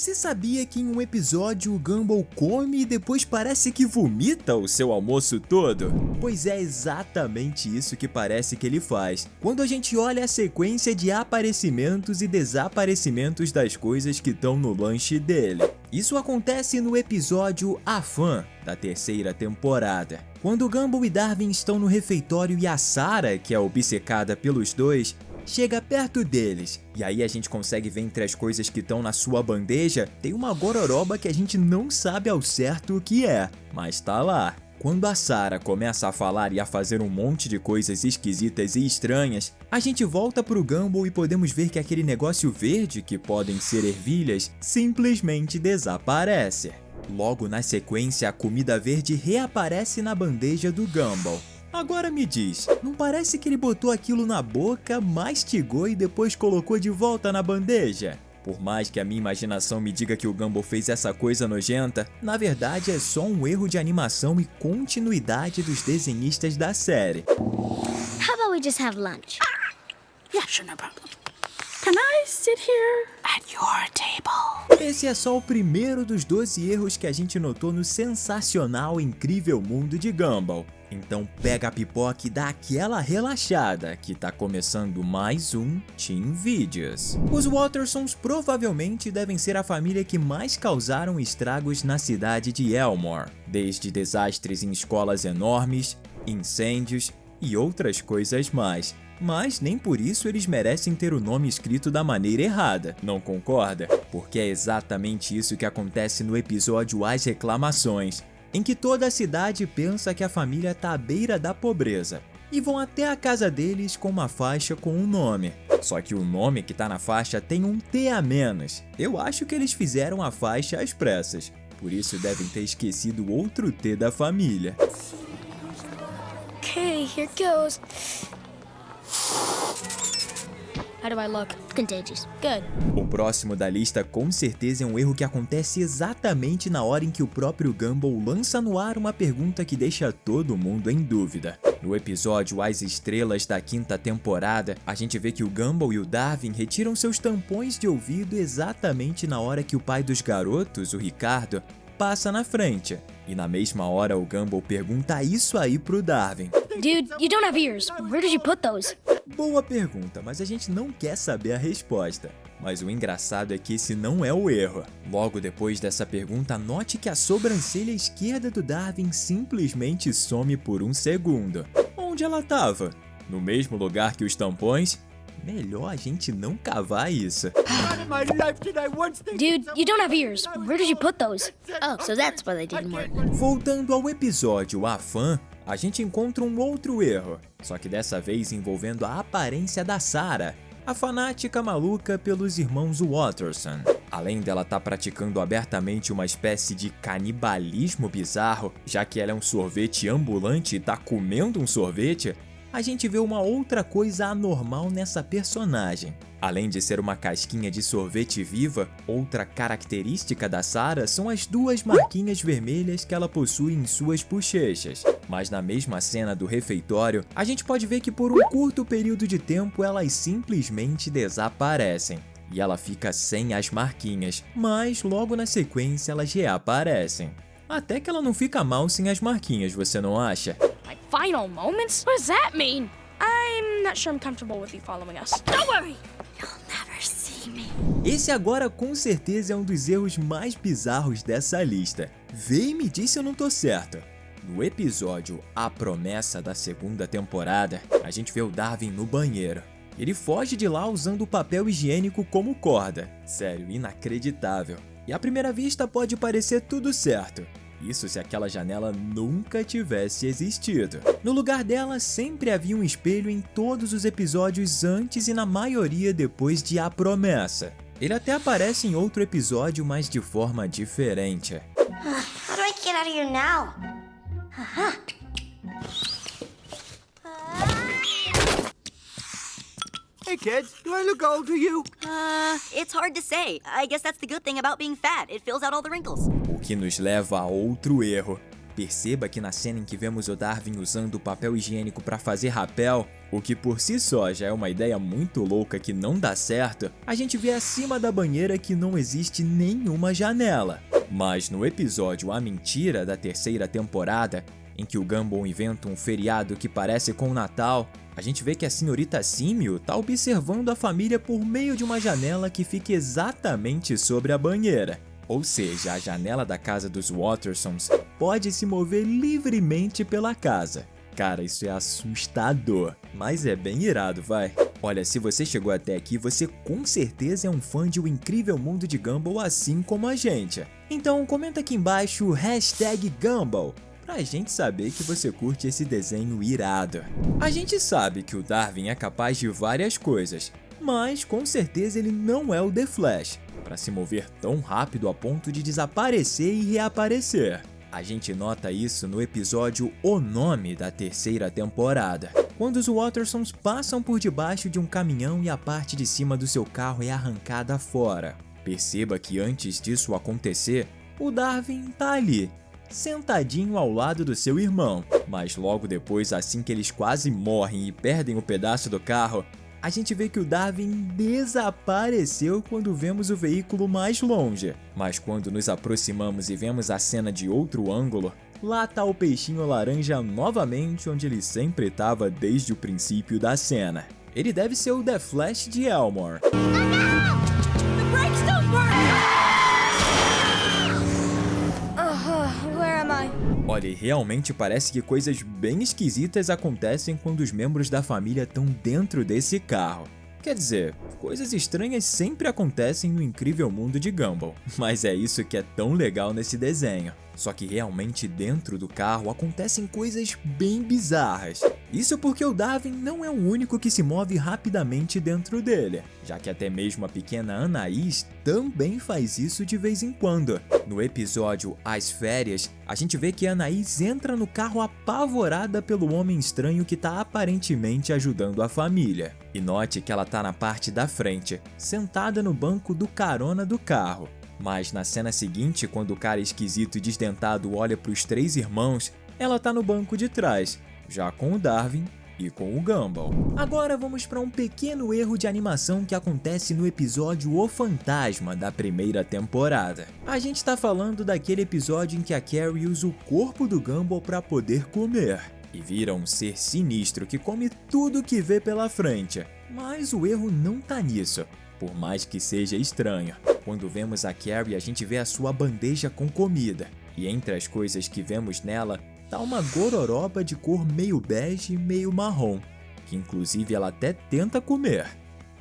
Você sabia que em um episódio o Gumball come e depois parece que vomita o seu almoço todo? Pois é exatamente isso que parece que ele faz, quando a gente olha a sequência de aparecimentos e desaparecimentos das coisas que estão no lanche dele. Isso acontece no episódio A Fã, da terceira temporada. Quando Gumball e Darwin estão no refeitório e a Sarah, que é obcecada pelos dois, chega perto deles, e aí a gente consegue ver entre as coisas que estão na sua bandeja, tem uma gororoba que a gente não sabe ao certo o que é, mas tá lá. Quando a Sarah começa a falar e a fazer um monte de coisas esquisitas e estranhas, a gente volta pro Gumball e podemos ver que aquele negócio verde, que podem ser ervilhas, simplesmente desaparece. Logo na sequência, a comida verde reaparece na bandeja do Gumball. Agora me diz, não parece que ele botou aquilo na boca, mastigou e depois colocou de volta na bandeja? Por mais que a minha imaginação me diga que o Gumball fez essa coisa nojenta, na verdade é só um erro de animação e continuidade dos desenhistas da série. How about we just have lunch? Yeah, sure, no problem. Can I sit here at your table? Esse é só o primeiro dos 12 erros que a gente notou no sensacional e incrível mundo de Gumball. Então pega a pipoca e dá aquela relaxada, que tá começando mais um Teen Videos. Os Wattersons provavelmente devem ser a família que mais causaram estragos na cidade de Elmore, desde desastres em escolas enormes, incêndios e outras coisas mais. Mas nem por isso eles merecem ter o nome escrito da maneira errada, não concorda? Porque é exatamente isso que acontece no episódio As Reclamações, em que toda a cidade pensa que a família tá à beira da pobreza, e vão até a casa deles com uma faixa com um nome. Só que o nome que tá na faixa tem um T a menos. Eu acho que eles fizeram a faixa às pressas, por isso devem ter esquecido outro T da família. Okay, here goes. How do I look? Contagious. Good. O próximo da lista com certeza é um erro que acontece exatamente na hora em que o próprio Gumball lança no ar uma pergunta que deixa todo mundo em dúvida. No episódio As Estrelas da quinta temporada, a gente vê que o Gumball e o Darwin retiram seus tampões de ouvido exatamente na hora que o pai dos garotos, o Ricardo, passa na frente. E na mesma hora o Gumball pergunta isso aí pro Darwin. Dude, you don't have ears. Where did you put those? Boa pergunta, mas a gente não quer saber a resposta. Mas o engraçado é que esse não é o erro. Logo depois dessa pergunta, note que a sobrancelha esquerda do Darwin simplesmente some por um segundo. Onde ela estava? No mesmo lugar que os tampões? Melhor a gente não cavar isso. Dude, you don't have ears. Where did you put those? Oh, so that's why they didn't work. Voltando ao episódio A Fã, a gente encontra um outro erro, só que dessa vez envolvendo a aparência da Sarah, a fanática maluca pelos irmãos Watterson. Além dela estar praticando abertamente uma espécie de canibalismo bizarro, já que ela é um sorvete ambulante e tá comendo um sorvete, a gente vê uma outra coisa anormal nessa personagem. Além de ser uma casquinha de sorvete viva, outra característica da Sarah são as duas marquinhas vermelhas que ela possui em suas bochechas. Mas na mesma cena do refeitório, a gente pode ver que por um curto período de tempo elas simplesmente desaparecem. E ela fica sem as marquinhas, mas logo na sequência elas reaparecem. Até que ela não fica mal sem as marquinhas, você não acha? Like final moments? What does that mean? I'm not sure I'm comfortable with you following us. Don't worry. You'll never see me. Esse agora com certeza é um dos erros mais bizarros dessa lista. Vê e me diz se eu não tô certo. No episódio A Promessa da segunda temporada, a gente vê o Darwin no banheiro. Ele foge de lá usando o papel higiênico como corda. Sério, inacreditável. E à primeira vista pode parecer tudo certo. Isso se aquela janela nunca tivesse existido. No lugar dela, sempre havia um espelho em todos os episódios antes e na maioria depois de A Promessa. Ele até aparece em outro episódio, mas de forma diferente. How do I get out of here now? Hey kids, do I look old to you? It's hard to say. I guess that's the good thing about being fat. It fills out all the wrinkles. O que nos leva a outro erro. Perceba que na cena em que vemos o Darwin usando o papel higiênico para fazer rapel, o que por si só já é uma ideia muito louca que não dá certo, a gente vê acima da banheira que não existe nenhuma janela. Mas no episódio A Mentira da terceira temporada, em que o Gumball inventa um feriado que parece com o Natal, a gente vê que a senhorita Símio tá observando a família por meio de uma janela que fica exatamente sobre a banheira. Ou seja, a janela da casa dos Wattersons pode se mover livremente pela casa. Cara, isso é assustador, mas é bem irado, vai. Olha, se você chegou até aqui, você com certeza é um fã de O Incrível Mundo de Gumball assim como a gente. Então comenta aqui embaixo o #Gumball, pra gente saber que você curte esse desenho irado. A gente sabe que o Darwin é capaz de várias coisas, mas com certeza ele não é o The Flash, para se mover tão rápido a ponto de desaparecer e reaparecer. A gente nota isso no episódio O Nome da terceira temporada, quando os Wattersons passam por debaixo de um caminhão e a parte de cima do seu carro é arrancada fora. Perceba que antes disso acontecer, o Darwin tá ali, sentadinho ao lado do seu irmão, mas logo depois, assim que eles quase morrem e perdem o pedaço do carro, a gente vê que o Darwin desapareceu quando vemos o veículo mais longe. Mas quando nos aproximamos e vemos a cena de outro ângulo, lá tá o peixinho laranja novamente onde ele sempre estava desde o princípio da cena. Ele deve ser o The Flash de Elmore. Olha, e realmente parece que coisas bem esquisitas acontecem quando os membros da família estão dentro desse carro. Quer dizer, coisas estranhas sempre acontecem no Incrível Mundo de Gumball, mas é isso que é tão legal nesse desenho. Só que realmente dentro do carro acontecem coisas bem bizarras. Isso porque o Darwin não é o único que se move rapidamente dentro dele, já que até mesmo a pequena Anaís também faz isso de vez em quando. No episódio As Férias, a gente vê que a Anaís entra no carro apavorada pelo homem estranho que está aparentemente ajudando a família. E note que ela tá na parte da frente, sentada no banco do carona do carro. Mas na cena seguinte, quando o cara esquisito e desdentado olha para os três irmãos, ela tá no banco de trás, já com o Darwin e com o Gumball. Agora vamos para um pequeno erro de animação que acontece no episódio O Fantasma da primeira temporada. A gente tá falando daquele episódio em que a Carrie usa o corpo do Gumball para poder comer e vira um ser sinistro que come tudo que vê pela frente. Mas o erro não tá nisso, por mais que seja estranho. Quando vemos a Carrie, a gente vê a sua bandeja com comida, e entre as coisas que vemos nela, tá uma gororoba de cor meio bege e meio marrom, que inclusive ela até tenta comer,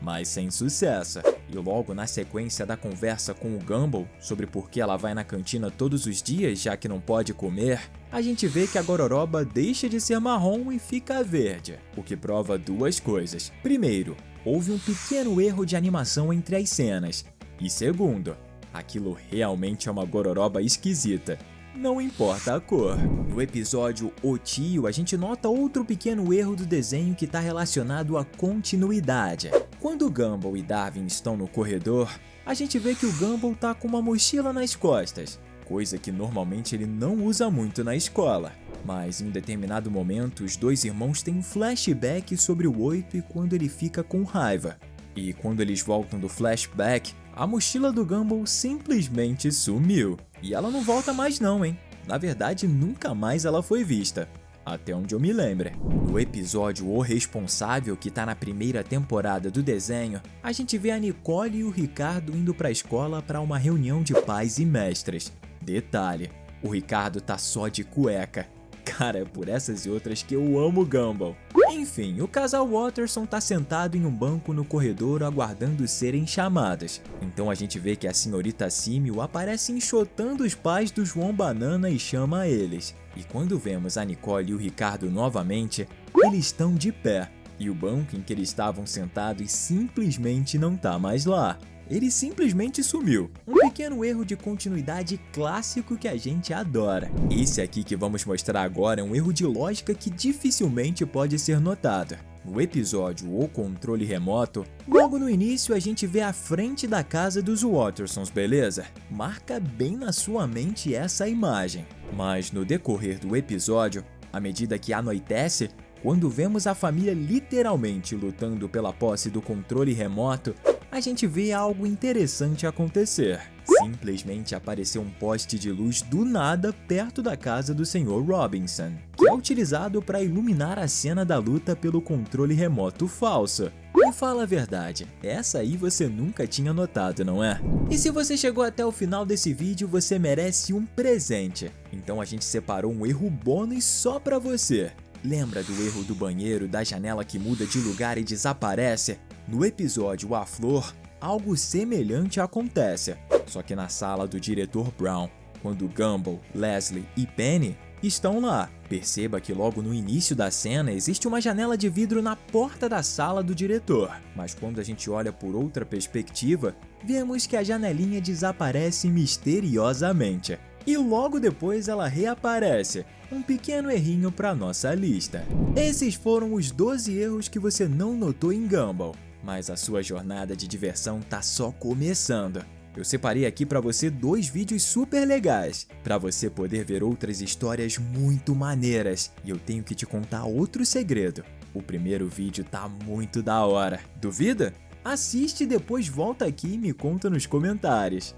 mas sem sucesso. E logo na sequência da conversa com o Gumball sobre por que ela vai na cantina todos os dias já que não pode comer, a gente vê que a gororoba deixa de ser marrom e fica verde, o que prova duas coisas. Primeiro, houve um pequeno erro de animação entre as cenas. E segundo, aquilo realmente é uma gororoba esquisita, não importa a cor. No episódio O Tio, a gente nota outro pequeno erro do desenho que está relacionado à continuidade. Quando Gumball e Darwin estão no corredor, a gente vê que o Gumball tá com uma mochila nas costas, coisa que normalmente ele não usa muito na escola. Mas em um determinado momento, os dois irmãos têm um flashback sobre o 8 e quando ele fica com raiva. E quando eles voltam do flashback, a mochila do Gumball simplesmente sumiu. E ela não volta mais não, hein? Na verdade, nunca mais ela foi vista, até onde eu me lembre. No episódio O Responsável, que tá na primeira temporada do desenho, a gente vê a Nicole e o Ricardo indo pra escola para uma reunião de pais e mestres. Detalhe, o Ricardo tá só de cueca. Cara, é por essas e outras que eu amo Gumball. Enfim, o casal Watterson tá sentado em um banco no corredor aguardando serem chamados. Então a gente vê que a senhorita Símio aparece enxotando os pais do João Banana e chama eles. E quando vemos a Nicole e o Ricardo novamente, eles estão de pé. E o banco em que eles estavam sentados simplesmente não tá mais lá. Ele simplesmente sumiu. Um pequeno erro de continuidade clássico que a gente adora. Esse aqui que vamos mostrar agora é um erro de lógica que dificilmente pode ser notado. No episódio O Controle Remoto, logo no início a gente vê a frente da casa dos Wattersons, beleza? Marca bem na sua mente essa imagem. Mas no decorrer do episódio, à medida que anoitece, quando vemos a família literalmente lutando pela posse do controle remoto, a gente vê algo interessante acontecer. Simplesmente apareceu um poste de luz do nada perto da casa do Sr. Robinson, que é utilizado para iluminar a cena da luta pelo controle remoto falso. E fala a verdade, essa aí você nunca tinha notado, não é? E se você chegou até o final desse vídeo, você merece um presente. Então a gente separou um erro bônus só para você. Lembra do erro do banheiro, da janela que muda de lugar e desaparece? No episódio A Flor, algo semelhante acontece, só que na sala do diretor Brown, quando Gumball, Leslie e Penny estão lá. Perceba que logo no início da cena existe uma janela de vidro na porta da sala do diretor, mas quando a gente olha por outra perspectiva, vemos que a janelinha desaparece misteriosamente. E logo depois ela reaparece. Um pequeno errinho para nossa lista. Esses foram os 12 erros que você não notou em Gumball, mas a sua jornada de diversão tá só começando. Eu separei aqui para você 2 vídeos super legais, para você poder ver outras histórias muito maneiras. E eu tenho que te contar outro segredo. O primeiro vídeo tá muito da hora. Duvida? Assiste e depois volta aqui e me conta nos comentários.